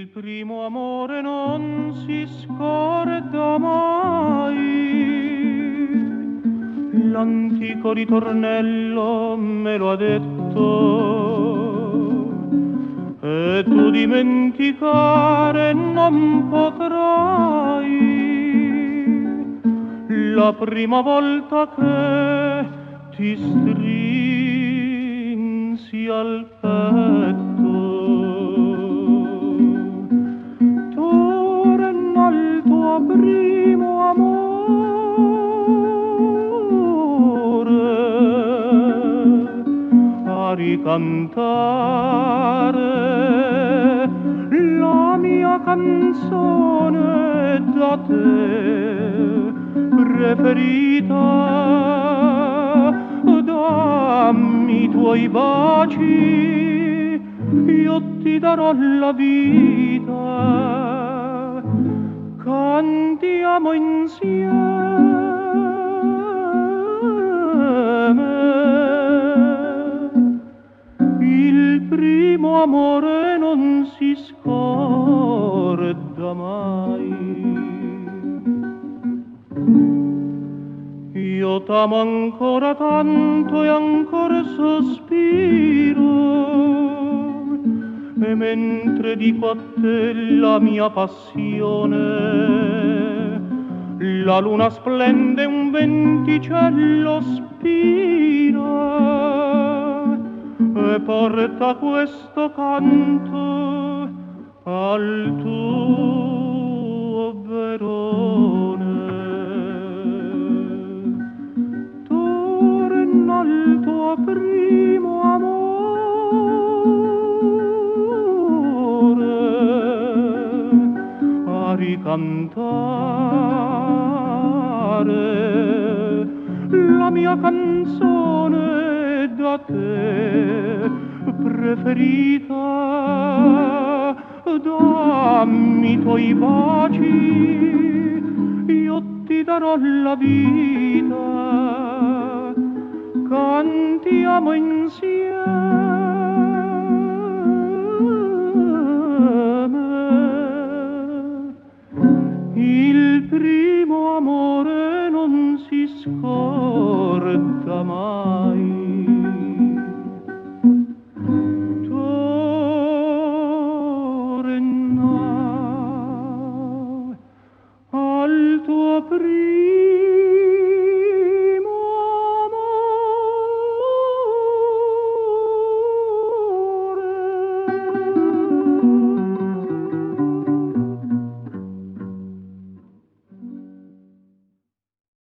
Il primo amore non si scorda mai, l'antico ritornello me lo ha detto, e tu dimenticare non potrai la prima volta che ti strinsi al petto. Torna il tuo primo amore a ricantare la mia canzone da te preferita. Dammi i tuoi baci, io ti darò la vita, cantiamo insieme. Il primo amore non si scorda mai. Io t'amo ancora tanto e ancora sospiro, e mentre dico a te la mia passione, la luna splende, un venticello spira e porta questo canto al tuo Verone. Torna il tuo primo amore a ricantare la mia canzone da te preferita. Dammi i tuoi baci, io ti darò la vita, cantiamo insieme. Il primo amore non si scorda mai. Torna al tuo primo amore.